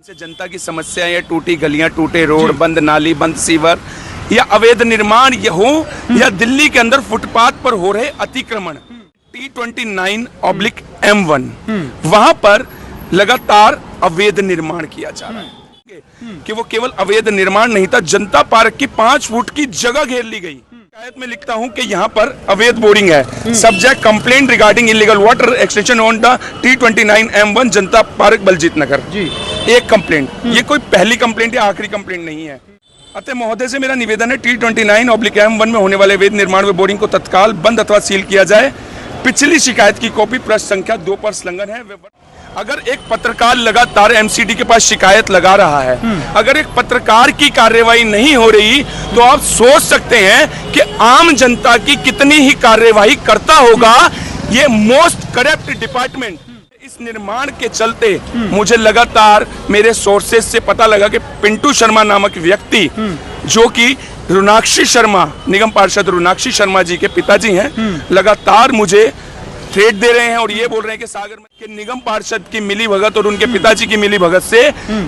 से जनता की समस्या या टूटी गलियां, टूटे रोड, बंद नाली, बंद सीवर या अवैध निर्माण ये हो या दिल्ली के अंदर फुटपाथ पर हो रहे अतिक्रमण T29/M1 वहां पर लगातार अवैध निर्माण किया जा रहा है कि वो केवल अवैध निर्माण नहीं था, जनता पार्क की 5 फुट की जगह घेर ली गई। शिकायत में लिखता हूं कि यहाँ पर अवैध बोरिंग है। Subject complaint regarding illegal water extension on the T29/M1 Janata park Baljeet नगर जी। एक कंप्लेंट, ये कोई पहली कंप्लेंट या आखिरी कंप्लेंट नहीं है। अतः महोदय से मेरा निवेदन है T29/M1 में होने वाले अवैध निर्माण व बोरिंग को तत्काल बंद अथवा सील किया जाए। पिछली शिकायत की कॉपी प्रश्न संख्या 2 पर संलग्न है। अगर एक पत्रकार लगातार एमसीडी के पास शिकायत लगा रहा है, अगर एक पत्रकार की कार्यवाही नहीं हो रही तो आप सोच सकते हैं कि आम जनता की कितनी ही कार्यवाही करता होगा ये मोस्ट करप्ट डिपार्टमेंट। इस निर्माण के चलते मुझे लगातार मेरे सोर्सेस से पता लगा कि पिंटू शर्मा नामक व्यक्ति जो कि रुनाक्षी शर्मा, निगम पार्षद रुनाक्षी शर्मा जी के पिताजी हैं, लगातार मुझे थ्रेट दे रहे हैं और ये बोल रहे हैं कि सागर में के निगम पार्षद की मिली भगत और उनके पिताजी की मिली भगत से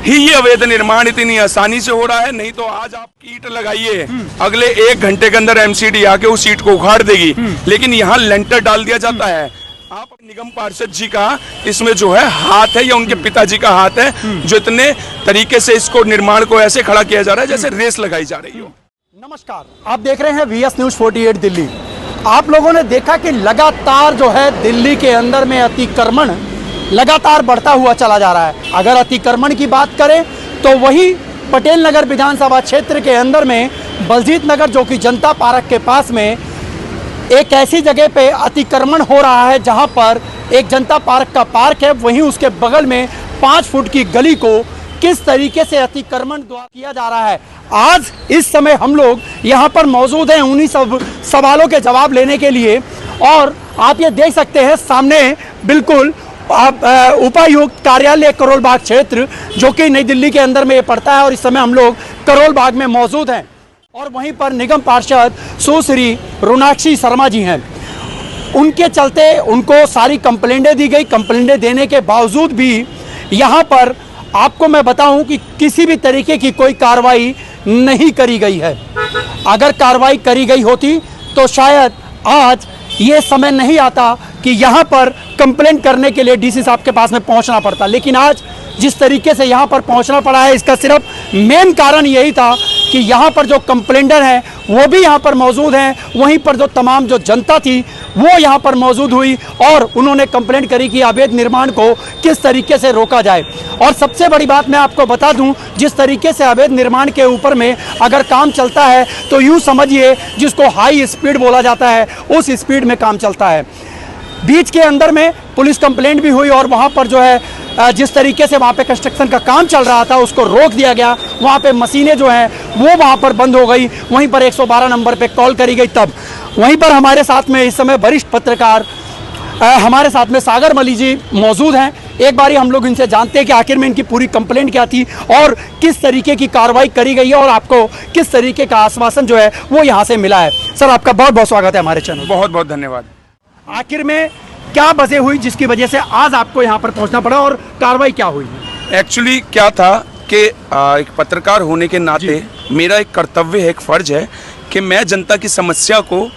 ही ये अवैध निर्माण इतनी आसानी से हो रहा है। नहीं तो आज आप ईंट लगाइए, अगले 1 घंटे के अंदर एमसीडी आके उस ईंट को उखाड़ देगी, लेकिन यहाँ लेंटर डाल दिया जाता है। आप निगम पार्षद जी का इसमें जो है हाथ है या उनके पिताजी का हाथ है जो इतने तरीके से इसको निर्माण को ऐसे खड़ा किया जा रहा है जैसे रेस लगाई जा रही हो। नमस्कार, आप देख रहे हैं VS News 48 दिल्ली। आप लोगों ने देखा कि लगातार जो है दिल्ली के अंदर में अतिक्रमण लगातार बढ़ता हुआ चला जा रहा है। अगर अतिक्रमण की बात करें तो वही पटेल नगर विधानसभा क्षेत्र के अंदर में बलजीत नगर जो कि जनता पार्क के पास में एक ऐसी जगह पे अतिक्रमण हो रहा है जहां पर एक जनता पार्क का पार्क है, वहीं उसके बगल में 5 फुट की गली को किस तरीके से अतिक्रमण द्वारा किया जा रहा है। आज इस समय हम लोग यहाँ पर मौजूद हैं उन्हीं सब सवालों के जवाब लेने के लिए। और आप ये देख सकते हैं सामने बिल्कुल उपायुक्त कार्यालय करोल बाग क्षेत्र जो कि नई दिल्ली के अंदर में ये पड़ता है और इस समय हम लोग करोल बाग में मौजूद हैं और वहीं पर निगम पार्षद सुश्री रुनाक्षी शर्मा जी हैं। उनके चलते उनको सारी कंप्लेंटें दी गई। कंप्लेंटें देने के बावजूद भी यहाँ पर आपको मैं बताऊं कि किसी भी तरीके की कोई कार्रवाई नहीं करी गई है। अगर कार्रवाई करी गई होती तो शायद आज ये समय नहीं आता कि यहाँ पर कंप्लेंट करने के लिए डीसी साहब के पास में पहुँचना पड़ता। लेकिन आज जिस तरीके से यहाँ पर पहुँचना पड़ा है इसका सिर्फ मेन कारण यही था कि यहाँ पर जो कंप्लेंटर हैं वो भी यहाँ पर मौजूद हैं, वहीं पर जो तमाम जो जनता थी वो यहाँ पर मौजूद हुई और उन्होंने कंप्लेंट करी कि अवैध निर्माण को किस तरीके से रोका जाए। और सबसे बड़ी बात मैं आपको बता दूं, जिस तरीके से अवैध निर्माण के ऊपर में अगर काम चलता है तो यूँ समझिए जिसको हाई स्पीड बोला जाता है उस स्पीड में काम चलता है। बीच के अंदर में पुलिस कंप्लेंट भी हुई और वहाँ पर जो है जिस तरीके से वहाँ पे कंस्ट्रक्शन का काम चल रहा था उसको रोक दिया गया। वहाँ पे मशीनें जो हैं वो वहाँ पर बंद हो गई, वहीं पर 112 नंबर पे कॉल करी गई। तब वहीं पर हमारे साथ में इस समय वरिष्ठ पत्रकार हमारे साथ में सागर मली जी मौजूद हैं। एक बारी हम लोग इनसे जानते हैं कि आखिर में इनकी पूरी कंप्लेंट क्या थी और किस तरीके की कार्रवाई करी गई है और आपको किस तरीके का आश्वासन जो है वो यहाँ से मिला है। सर, आपका बहुत बहुत स्वागत है हमारे चैनल। बहुत बहुत धन्यवाद। आखिर में क्या वजह हुई जिसकी वजह से आज आपको यहाँ पर पहुँचना पड़ा और कार्रवाई क्या हुई? एक्चुअली क्या था कि एक पत्रकार होने के नाते मेरा एक कर्तव्य है, एक फर्ज है कि मैं जनता की समस्या को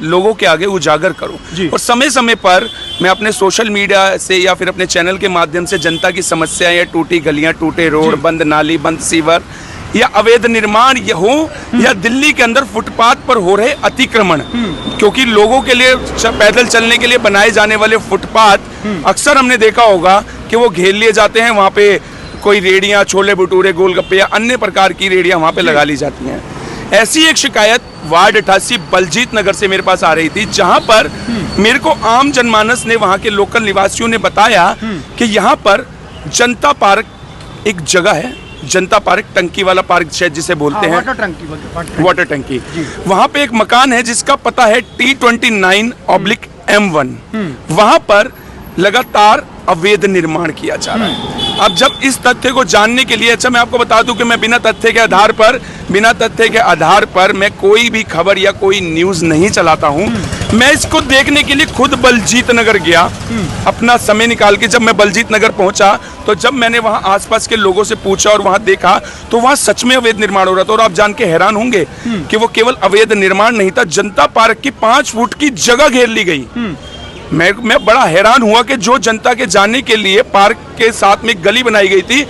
लोगों के आगे उजागर करूं और समय समय पर मैं अपने सोशल मीडिया से या फिर अपने चैनल के माध्यम से जनता की समस्या या टूटी गलियां, टूटे रोड, बंद नाली, बंद सीवर या अवैध निर्माण ये हो या दिल्ली के अंदर फुटपाथ पर हो रहे अतिक्रमण, क्योंकि लोगों के लिए पैदल चलने के लिए बनाए जाने वाले फुटपाथ अक्सर हमने देखा होगा कि वो घेर लिए जाते हैं। वहाँ पे कोई रेडियाँ, छोले भटूरे, गोलगप्पे या अन्य प्रकार की रेडियाँ वहाँ पे लगा ली जाती हैं। ऐसी एक शिकायत वार्ड 88 बलजीत नगर से मेरे पास आ रही थी, जहाँ पर मेरे को आम जनमानस ने, वहाँ के लोकल निवासियों ने बताया कि यहाँ पर जनता पार्क एक जगह है, जनता पार्क टंकी वाला पार्क शायद जिसे बोलते हैं, वाटर टंकी। वहाँ पे एक मकान है जिसका पता है T29/M1। वहाँ पर लगातार अवैध निर्माण किया जा रहा है। अब जब इस तथ्य को जानने के लिए, अच्छा मैं आपको बता दूं कि मैं बिना तथ्य के आधार पर मैं कोई भी खबर या कोई न्यूज़ नहीं चलाता हूं। मैं इसको देखने के लिए खुद बलजीत नगर गया, अपना समय निकाल के। जब मैं बलजीत नगर पहुंचा तो जब मैंने वहां आसपास के लोगों से पूछा और वहां देखा तो वहां सच में अवैध निर्माण हो रहा था। और आप जान के हैरान होंगे कि वो केवल अवैध निर्माण नहीं था, जनता पार्क की 5 फुट की जगह घेर ली गई। मैं बड़ा हैरान हुआ कि जो जनता के जाने के लिए पार्क के साथ में गली बनाई गई थी,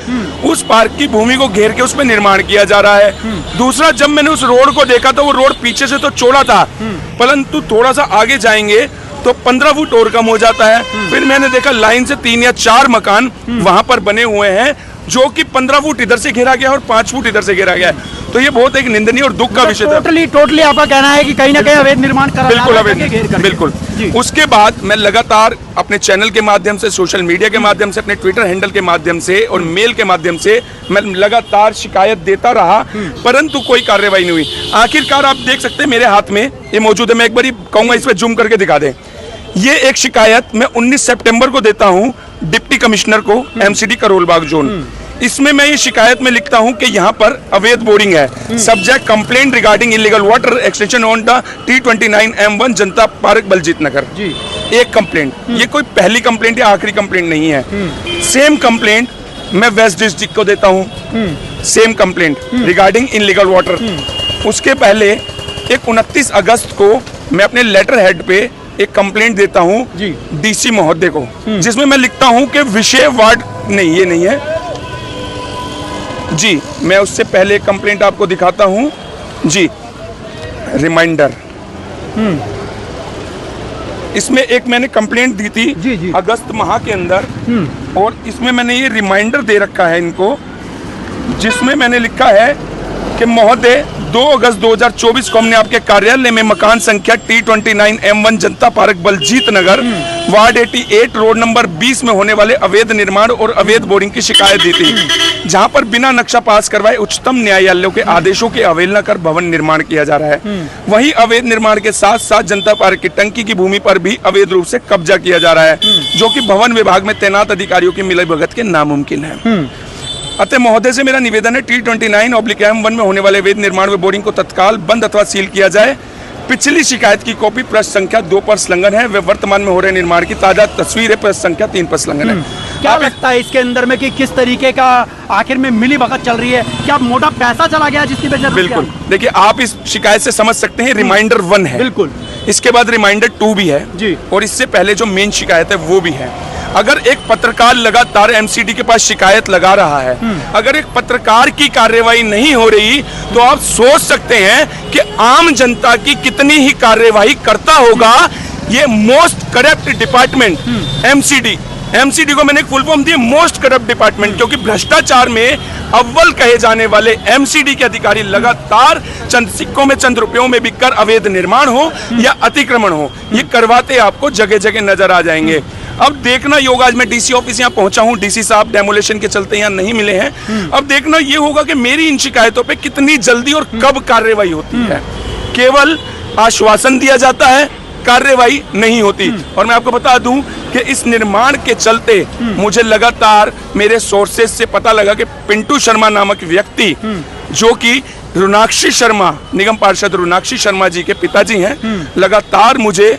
उस पार्क की भूमि को घेर के उसमें निर्माण किया जा रहा है। दूसरा, जब मैंने उस रोड को देखा तो वो रोड पीछे से तो चौड़ा था, परंतु थोड़ा सा आगे जाएंगे तो 15 फुट और कम हो जाता है। फिर मैंने देखा लाइन से 3 या 4 मकान वहां पर बने हुए हैं, जो कि 15 फुट इधर से घेरा गया और 5 फुट इधर से घेरा गया है। तो ये बहुत एक निंदनीय और दुख का विषय था। टोटली आपका कहना है कि कहीं ना कहीं अवैध निर्माण करा जा रहा है। बिल्कुल। उसके बाद मैं लगातार अपने चैनल के माध्यम से, सोशल मीडिया के माध्यम से, अपने ट्विटर हैंडल के माध्यम से और मेल के माध्यम से मैं लगातार शिकायत देता रहा, परंतु कोई कार्रवाई नहीं हुई। आखिरकार आप देख सकते हैं मेरे हाथ में ये मौजूद है, मैं एक बार कहूंगा इस पर जूम करके दिखा दें। ये एक शिकायत मैं 19 सितंबर को देता हूं डिप्टी कमिश्नर को, एमसीडी करोलबाग जोन। इसमें मैं ये शिकायत में लिखता हूं कि यहां पर अवैध बोरिंग है। Subject complaint regarding illegal water extension on the T29M1 Janata park Baljeet नगर। एक कंप्लेंट, ये कोई पहली कंप्लेंट या आखिरी कंप्लेंट नहीं है। सेम कंप्लेंट मैं वेस्ट डिस्ट्रिक्ट को देता हूं, same complaint regarding illegal water. उसके पहले एक 29 अगस्त को मैं अपने लेटर हेड पे एक कंप्लेंट देता हूं डीसी महोदय को, जिसमें मैं लिखता हूं कि विषय वार्ड नहीं, ये नहीं है जी। मैं उससे पहले एक कंप्लेंट आपको दिखाता हूं जी, रिमाइंडर। इसमें एक मैंने कंप्लेंट दी थी अगस्त माह के अंदर, और इसमें मैंने ये रिमाइंडर दे रखा है इनको, जिसमें मैंने लिखा है कि महोदय 2 अगस्त 2024 को हमने आपके कार्यालय में मकान संख्या T29M1 जनता पार्क बलजीत नगर वार्ड 88 रोड नंबर 20 में होने वाले अवैध निर्माण और अवैध बोरिंग की शिकायत दी थी, जहां पर बिना नक्शा पास करवाए उच्चतम न्यायालयों के आदेशों की अवहेलना कर भवन निर्माण किया जा रहा है। वहीं अवैध निर्माण के साथ साथ जनता पार्क की टंकी की भूमि पर भी अवैध रूप से कब्जा किया जा रहा है, जो कि भवन विभाग में तैनात अधिकारियों की मिलीभगत के नामुमकिन है। अतः महोदय से मेरा निवेदन है T29/M1 में होने वाले अवैध निर्माण व बोरिंग को तत्काल बंद अथवा सील किया जाए। पिछली शिकायत की कॉपी प्रश्न संख्या 2 पर संलग्न है, वे वर्तमान में हो रहे निर्माण की ताजा तस्वीर है, प्रश्न संख्या 3 पर संलग्न है। क्या लगता है इसके अंदर में कि किस तरीके का आखिर में मिली भगत चल रही है? क्या मोटा पैसा चला गया जिसकी वजह से? बिल्कुल, देखिए आप इस शिकायत से समझ सकते हैं रिमाइंडर 1 है, बिल्कुल, इसके बाद रिमाइंडर 2 भी है जी, और इससे पहले जो मेन शिकायत है वो भी है। अगर एक पत्रकार लगातार एमसीडी के पास शिकायत लगा रहा है, अगर एक पत्रकार की कार्रवाई नहीं हो रही, तो आप सोच सकते हैं कि आम जनता की कितनी ही कार्रवाई करता होगा ये मोस्ट करप्ट डिपार्टमेंट एमसीडी को मैंने फुल फॉर्म दिया मोस्ट करप्ट डिपार्टमेंट, क्योंकि भ्रष्टाचार में अव्वल कहे जाने वाले एमसीडी के अधिकारी लगातार चंद सिक्कों में, चंद रुपयों में बिककर अवैध निर्माण हो या अतिक्रमण हो, ये करवाते आपको जगह जगह नजर आ जाएंगे। अब देखना ये होगा, आज मैं डीसी ऑफिस यहाँ पहुंचा हूँ, डीसी साहब डेमोलेशन के चलते यहाँ नहीं मिले हैं। अब देखना ये होगा कि मेरी इन शिकायतों पे कितनी जल्दी और कब कार्रवाई होती है। केवल आश्वासन दिया जाता है, कार्रवाई नहीं होती। और मैं आपको बता दूं कि इस निर्माण के चलते मुझे लगातार मेरे सोर्सेज से पता लगा कि पिंटू शर्मा नामक व्यक्ति, जो कि रुनाक्षी शर्मा, निगम पार्षद रुनाक्षी शर्मा जी के पिताजी हैं, लगातार मुझे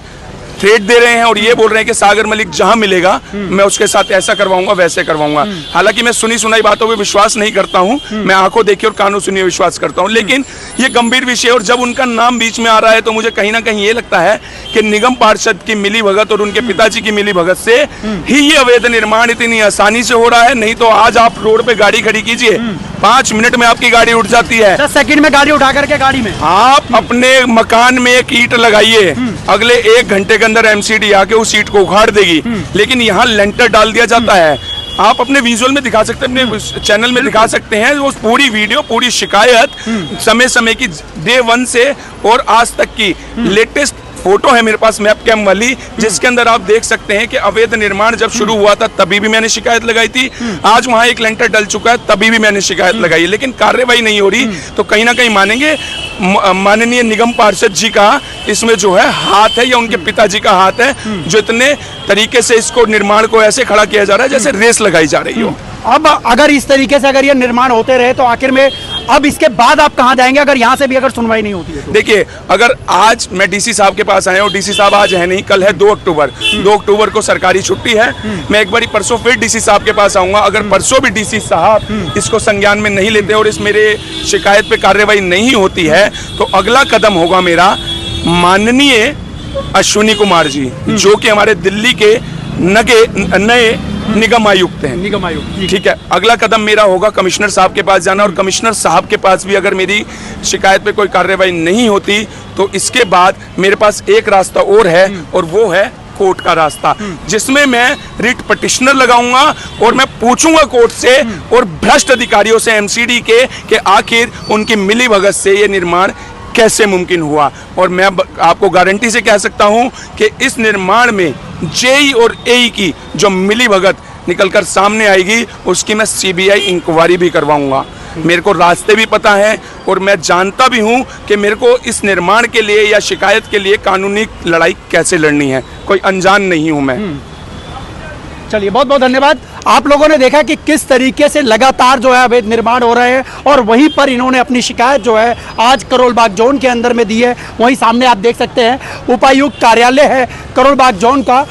थ्रेट दे रहे हैं और ये बोल रहे हैं कि सागर मलिक जहां मिलेगा मैं उसके साथ ऐसा करवाऊंगा, वैसे करवाऊंगा। हालांकि मैं सुनी सुनाई बातों पे विश्वास नहीं करता हूं, मैं आंखों देखी और कानों सुनी विश्वास करता हूं, लेकिन ये गंभीर विषय, और जब उनका नाम बीच में आ रहा है तो मुझे कहीं ना कहीं ये लगता है कि निगम पार्षद की मिलीभगत और उनके पिताजी की मिलीभगत से ही ये अवैध निर्माण इतनी आसानी से हो रहा है। नहीं तो आज आप रोड पे गाड़ी खड़ी कीजिए, 5 मिनट में आपकी गाड़ी उठ जाती है, 10 सेकंड में गाड़ी उठा करके गाड़ी में आप अपने मकान में एक ईंट लगाइए, अगले 1 घंटे के अंदर एमसीडी आके उस ईंट को उखाड़ देगी। लेकिन यहाँ लेंटर डाल दिया जाता है। आप अपने विजुअल में दिखा सकते हैं, अपने चैनल में दिखा सकते हैं वो पूरी वीडियो, पूरी शिकायत समय समय की डे 1 से और आज तक की लेटेस्ट फोटो है मेरे पास मैप कैम वाली, जिसके अंदर आप देख सकते हैं कि अवैध निर्माण जब शुरू हुआ था तभी भी मैंने शिकायत लगाई थी, आज वहां एक लेंटर डल चुका है तभी भी मैंने शिकायत लगाई है, लेकिन कार्रवाई नहीं हो रही। तो कहीं ना कहीं मानेंगे माननीय निगम पार्षद जी का इसमें जो है हाथ है, या उनके पिताजी का हाथ है, जो इतने तरीके से इसको निर्माण को ऐसे खड़ा किया जा रहा है जैसे रेस लगाई जा रही हो। अब अगर इस तरीके से अगर ये निर्माण होते रहे तो आखिर में अब इसके बाद आप कहां जाएंगे, अगर यहां से भी अगर सुनवाई नहीं होती है तो? देखिए, अगर आज मैं डीसी साहब के पास आया हूँ, डीसी साहब आज है नहीं, कल है 2 अक्टूबर, 2 अक्टूबर को सरकारी छुट्टी है। मैं एक बारी परसों फिर डीसी साहब के पास आऊंगा। अगर परसों भी डीसी साहब इसको संज्ञान में नहीं लेते और इस मेरे शिकायत पे कार्रवाई नहीं होती है तो अगला कदम होगा मेरा माननीय अश्विनी कुमार जी, जो कि हमारे दिल्ली के नए निगम आयुक्त हैं। निगम आयुक्त, ठीक है, अगला कदम मेरा होगा कमिश्नर साहब के पास जाना, और कमिश्नर साहब के पास भी अगर मेरी शिकायत पे कोई कार्रवाई नहीं होती तो इसके बाद मेरे पास एक रास्ता और है, और वो है कोर्ट का रास्ता, जिसमें मैं रिट पिटिशनर लगाऊंगा और मैं पूछूंगा कोर्ट से और भ्रष्ट अधिकारियों से एमसीडी के कि आखिर उनकी मिलीभगत से ये निर्माण कैसे मुमकिन हुआ। और मैं आपको गारंटी से कह सकता हूं कि इस निर्माण में जेई और एई की जो मिलीभगत निकलकर सामने आएगी उसकी मैं सीबीआई इंक्वायरी भी करवाऊंगा। मेरे को रास्ते भी पता है और मैं जानता भी हूं कि मेरे को इस निर्माण के लिए या शिकायत के लिए कानूनी लड़ाई कैसे लड़नी है, कोई अनजान नहीं हूं मैं। चलिए, बहुत बहुत धन्यवाद। आप लोगों ने देखा कि किस तरीके से लगातार जो है अवैध निर्माण हो रहे हैं, और वहीं पर इन्होंने अपनी शिकायत जो है आज करोल बाग जोन के अंदर में दी है। वहीं सामने आप देख सकते हैं उपायुक्त कार्यालय है करोल बाग जोन का।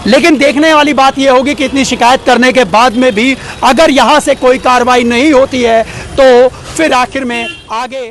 लेकिन देखने वाली बात यह होगी कि इतनी शिकायत करने के बाद में भी अगर यहाँ से कोई कार्रवाई नहीं होती है तो फिर आखिर में आगे